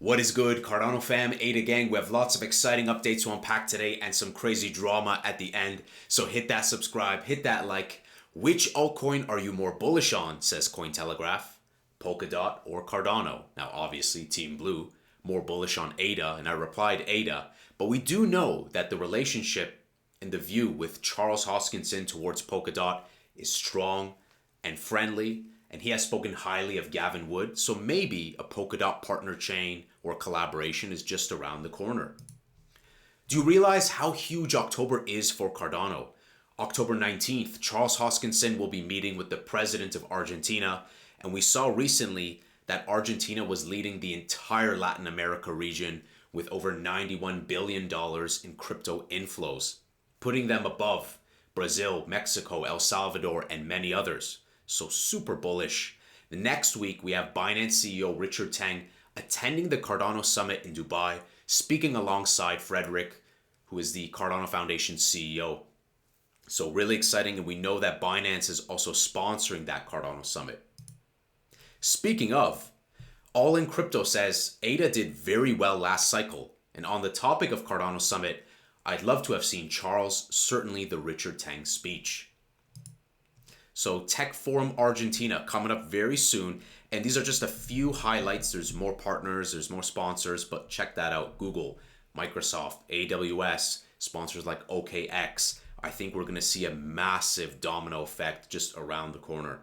What is good, Cardano fam, Ada gang? We have lots of exciting updates to unpack today and some crazy drama at the end. So hit that subscribe, hit that like. Which altcoin are you more bullish on, says Cointelegraph? Polkadot or Cardano? Now obviously Team Blue, more bullish on ADA, and I replied ADA. But we do know that the relationship and the view with Charles Hoskinson towards Polkadot is strong and friendly, and he has spoken highly of Gavin Wood, so maybe a Polkadot partner chain or collaboration is just around the corner. Do you realize how huge October is for Cardano? October 19th, Charles Hoskinson will be meeting with the president of Argentina, and we saw recently that Argentina was leading the entire Latin America region with over $91 billion in crypto inflows, putting them above Brazil, Mexico, El Salvador, and many others. So super bullish. The next week, we have Binance CEO Richard Teng attending the Cardano Summit in Dubai, speaking alongside Frederick, who is the Cardano Foundation CEO. So really exciting, and we know that Binance is also sponsoring that Cardano Summit. Speaking of, All in Crypto says ADA did very well last cycle. And on the topic of Cardano Summit, I'd love to have seen Charles, certainly the Richard Teng speech. So Tech Forum Argentina coming up very soon. And these are just a few highlights. There's more partners, there's more sponsors, but check that out. Google, Microsoft, AWS, sponsors like OKX. I think we're going to see a massive domino effect just around the corner.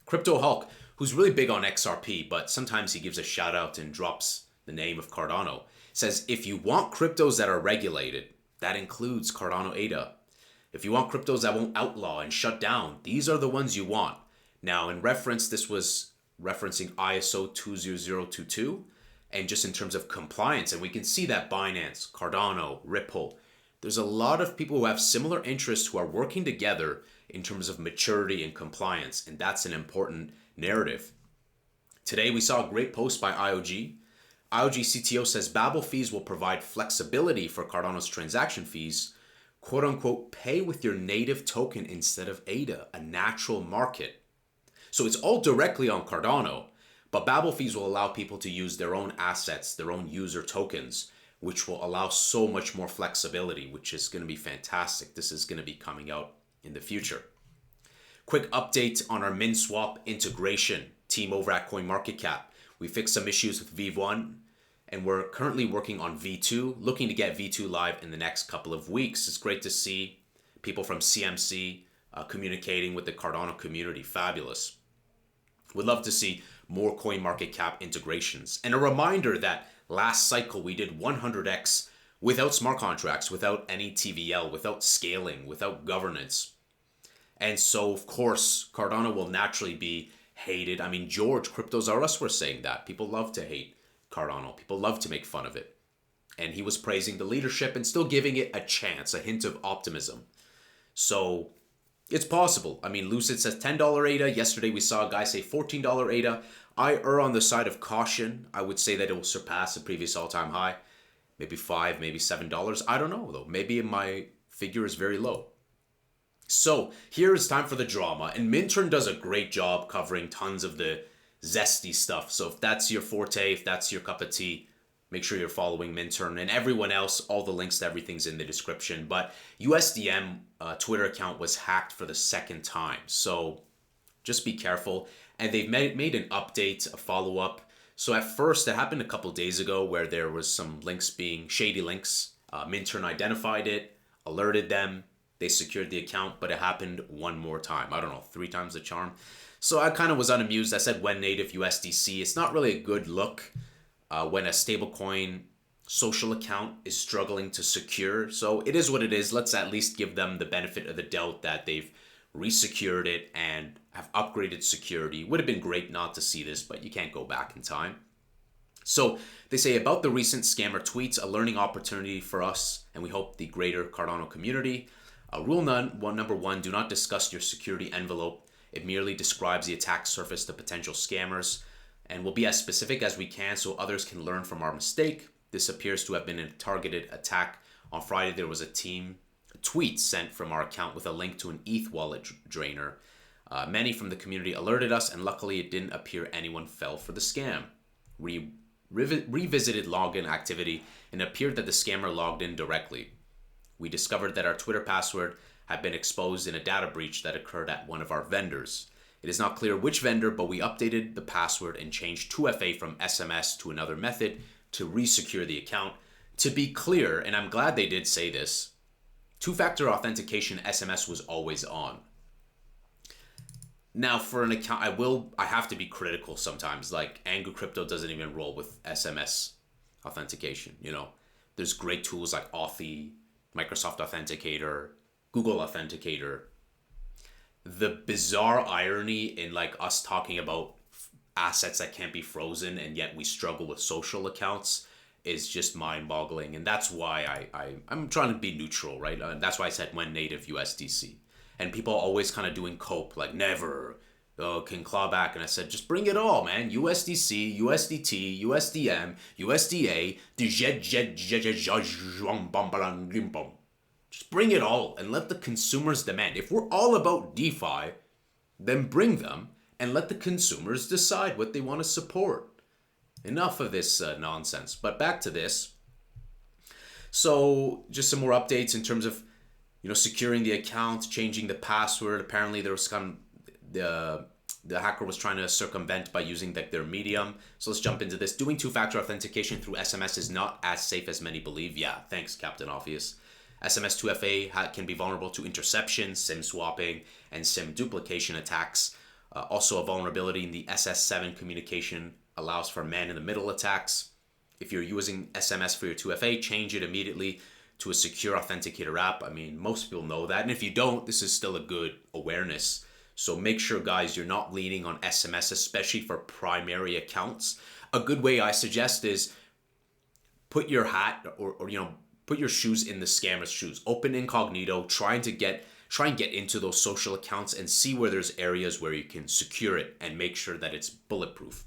Crypto Hulk, who's really big on XRP, but sometimes he gives a shout out and drops the name of Cardano, says if you want cryptos that are regulated, that includes Cardano ADA. If you want cryptos that won't outlaw and shut down, these are the ones you want. Now, in reference, this was referencing ISO 20022, and just in terms of compliance, and we can see that Binance, Cardano, Ripple, there's a lot of people who have similar interests who are working together in terms of maturity and compliance, and that's an important narrative. Today, we saw a great post by IOG. IOG CTO says Babel fees will provide flexibility for Cardano's transaction fees, quote unquote, pay with your native token instead of ADA, a natural market. So it's all directly on Cardano, but Babel fees will allow people to use their own assets, their own user tokens, which will allow so much more flexibility, which is going to be fantastic. This is going to be coming out in the future. Quick update on our MinSwap integration team over at CoinMarketCap. We fixed some issues with V1, and we're currently working on V2, looking to get V2 live in the next couple of weeks. It's great to see people from CMC communicating with the Cardano community. Fabulous. We'd love to see more CoinMarketCap integrations. And a reminder that last cycle we did 100x without smart contracts, without any TVL, without scaling, without governance. And so, of course, Cardano will naturally be hated. I mean, George, Cryptos R Us were saying that. People love to hate Cardano. People love to make fun of it. And he was praising the leadership and still giving it a chance, a hint of optimism. So it's possible. I mean, Lucid says $10 ADA. Yesterday we saw a guy say $14 ADA. I err on the side of caution. I would say that it will surpass the previous all-time high. Maybe $5, maybe $7. I don't know, though. Maybe my figure is very low. So here it's time for the drama. And Minturn does a great job covering tons of the zesty stuff. So if that's your forte, if that's your cup of tea, make sure you're following Minturn. And everyone else, all the links to everything's in the description. But USDM Twitter account was hacked for the second time. So just be careful. And they've made an update, a follow-up. So at first, it happened a couple days ago where there was some links being shady links. Minturn identified it, alerted them. They secured the account, but it happened one more time. I don't know, 3 times the charm. So I kind of was unamused. I said when native USDC. It's not really a good look when a stablecoin social account is struggling to secure. So it is what it is. Let's at least give them the benefit of the doubt that they've resecured it and have upgraded security. Would have been great not to see this, but you can't go back in time. So they say about the recent scammer tweets, a learning opportunity for us, and we hope the greater Cardano community. Rule number one, do not discuss your security envelope. It merely describes the attack surface to potential scammers, and we'll be as specific as we can so others can learn from our mistake. This appears to have been a targeted attack. On Friday, there was a tweet sent from our account with a link to an ETH wallet drainer. Many from the community alerted us, and luckily it didn't appear anyone fell for the scam. We revisited login activity and it appeared that the scammer logged in directly. We discovered that our Twitter password had been exposed in a data breach that occurred at one of our vendors. It is not clear which vendor, but we updated the password and changed 2FA from SMS to another method to re-secure the account. To be clear, and I'm glad they did say this, two-factor authentication SMS was always on. Now, for an account, I have to be critical sometimes. Like, Angu Crypto doesn't even roll with SMS authentication. There's great tools like Authy, Microsoft Authenticator, Google Authenticator. The bizarre irony in like us talking about assets that can't be frozen and yet we struggle with social accounts is just mind-boggling. And that's why I'm trying to be neutral, right? That's why I said when native USDC. And people are always kind of doing cope, like never can claw back. And I said, just bring it all, man. USDC, USDT, USDM, USDA, just bring it all and let the consumers demand. If we're all about DeFi, then bring them and let the consumers decide what they want to support. Enough of this nonsense. But back to this. So just some more updates in terms of securing the account, changing the password. Apparently there was the hacker was trying to circumvent by using their medium. So let's jump into this. Doing two-factor authentication through SMS is not as safe as many believe. Yeah, thanks, Captain Obvious. SMS 2FA can be vulnerable to interception, SIM swapping, and SIM duplication attacks. Also, a vulnerability in the SS7 communication allows for man-in-the-middle attacks. If you're using SMS for your 2FA, change it immediately to a secure authenticator app. I mean, most people know that. And if you don't, this is still a good awareness. So make sure, guys, you're not leaning on SMS, especially for primary accounts. A good way I suggest is put your hat or put your shoes in the scammer's shoes. Open incognito, try and get into those social accounts and see where there's areas where you can secure it and make sure that it's bulletproof.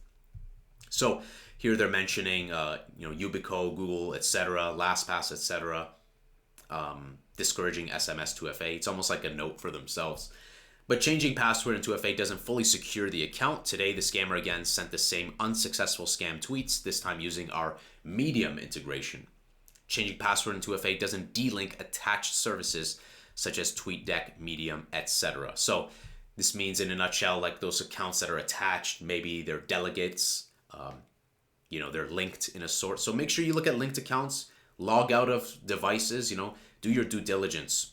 So here they're mentioning, Yubico, Google, etc., LastPass, etc., discouraging SMS 2FA. It's almost like a note for themselves. But changing password in 2FA doesn't fully secure the account. Today, the scammer again sent the same unsuccessful scam tweets, this time using our Medium integration. Changing password in 2FA doesn't delink attached services such as TweetDeck, Medium, etc. So this means, in a nutshell, like those accounts that are attached, maybe they're delegates, they're linked in a sort. So make sure you look at linked accounts, log out of devices, do your due diligence.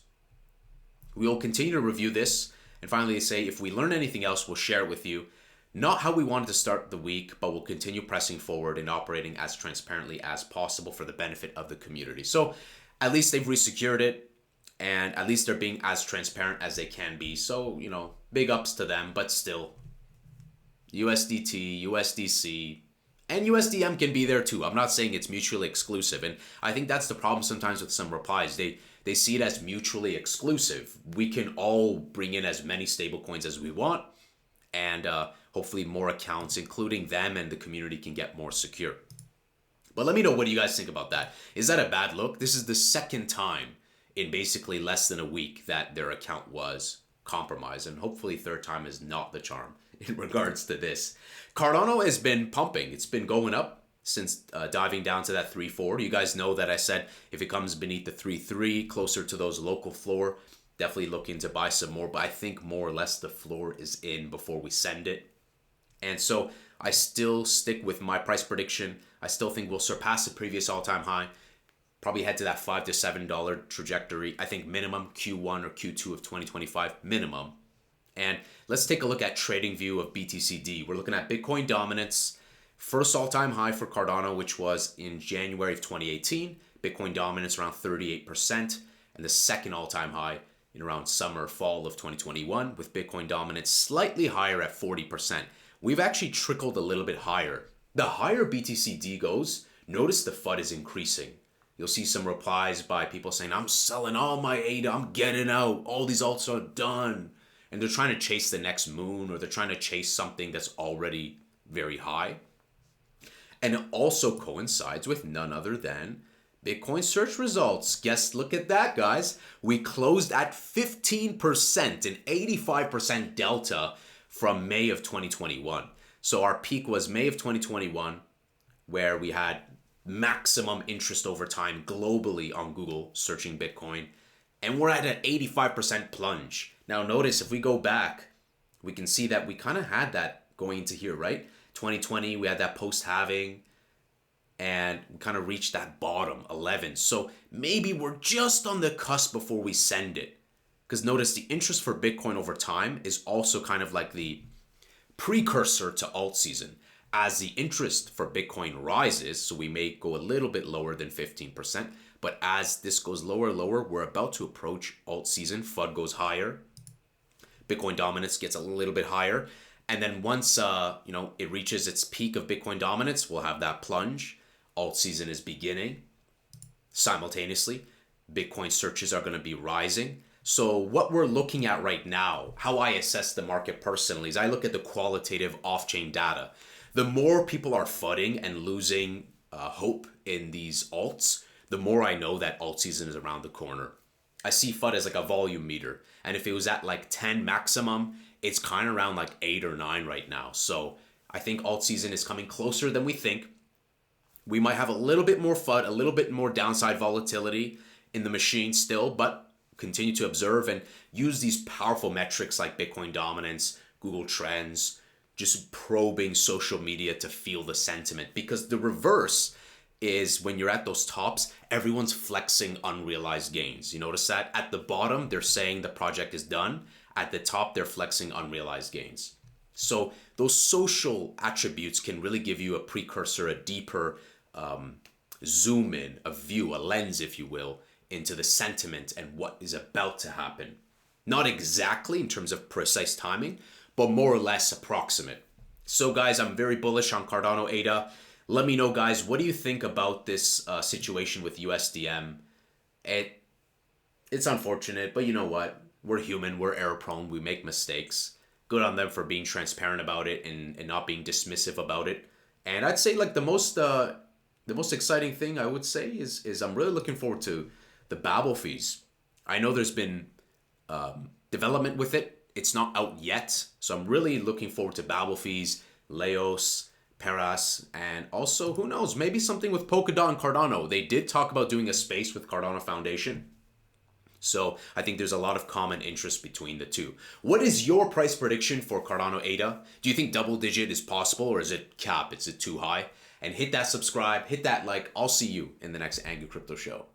We will continue to review this. And finally, they say, if we learn anything else, we'll share it with you. Not how we wanted to start the week, but we'll continue pressing forward and operating as transparently as possible for the benefit of the community. So at least they've resecured it, and at least they're being as transparent as they can be. So, big ups to them, but still, USDT, USDC, and USDM can be there too. I'm not saying it's mutually exclusive. And I think that's the problem sometimes with some replies. They see it as mutually exclusive. We can all bring in as many stablecoins as we want, and hopefully more accounts, including them and the community, can get more secure. But let me know, what do you guys think about that? Is that a bad look? This is the second time in basically less than a week that their account was compromised, and hopefully third time is not the charm in regards to this. Cardano has been pumping. It's been going up since diving down to that 3.4. You guys know that I said if it comes beneath the 3.3, closer to those local floor, definitely looking to buy some more. But I think more or less the floor is in before we send it. And so I still stick with my price prediction. I still think we'll surpass the previous all-time high. Probably head to that $5 to $7 trajectory. I think minimum Q1 or Q2 of 2025, minimum. And let's take a look at trading view of BTCD. We're looking at Bitcoin dominance. First all-time high for Cardano, which was in January of 2018. Bitcoin dominance around 38%. And the second all-time high in around summer, fall of 2021, with Bitcoin dominance slightly higher at 40%. We've actually trickled a little bit higher. The higher BTCD goes, notice the FUD is increasing. You'll see some replies by people saying, I'm selling all my ADA, I'm getting out, all these alts are done. And they're trying to chase the next moon, or they're trying to chase something that's already very high. And it also coincides with none other than Bitcoin search results. Look at that, guys. We closed at 15%, an 85% delta from May of 2021. So our peak was May of 2021. where we had maximum interest over time globally on Google searching Bitcoin. And we're at an 85% plunge. Now notice if we go back, we can see that we kind of had that going into here, right? 2020, we had that post-halving and we kind of reached that bottom, 11. So maybe we're just on the cusp before we send it. Because notice the interest for Bitcoin over time is also kind of like the precursor to alt season. As the interest for Bitcoin rises, so we may go a little bit lower than 15%, but as this goes lower, we're about to approach alt season. FUD goes higher. Bitcoin dominance gets a little bit higher. And then once it reaches its peak of Bitcoin dominance, we'll have that plunge. Alt season is beginning. Simultaneously, Bitcoin searches are going to be rising. So what we're looking at right now, how I assess the market personally, is I look at the qualitative off-chain data. The more people are FUDding and losing hope in these alts, the more I know that alt season is around the corner. I see FUD as like a volume meter. And if it was at like 10 maximum, it's kind of around like 8 or 9 right now. So I think alt season is coming closer than we think. We might have a little bit more FUD, a little bit more downside volatility in the machine still, but continue to observe and use these powerful metrics like Bitcoin dominance, Google Trends, just probing social media to feel the sentiment. Because the reverse is when you're at those tops, everyone's flexing unrealized gains. You notice that? At the bottom, they're saying the project is done. At the top, they're flexing unrealized gains. So those social attributes can really give you a precursor, a deeper zoom in, a view, a lens, if you will, into the sentiment and what is about to happen. Not exactly in terms of precise timing, but more or less approximate. So guys, I'm very bullish on Cardano ADA. Let me know, guys, what do you think about this situation with USDM? It's unfortunate, but you know what? We're human, we're error prone, we make mistakes. Good on them for being transparent about it and not being dismissive about it. And I'd say like the most exciting thing I would say is I'm really looking forward to the Babel fees. I know there's been development with it. It's not out yet. So I'm really looking forward to Babel fees, Leos, Peras, and also, who knows, maybe something with Polkadot and Cardano. They did talk about doing a space with Cardano Foundation. So I think there's a lot of common interest between the two. What is your price prediction for Cardano ADA? Do you think double digit is possible, or is it cap? Is it too high? And hit that subscribe, hit that like. I'll see you in the next Angry Crypto Show.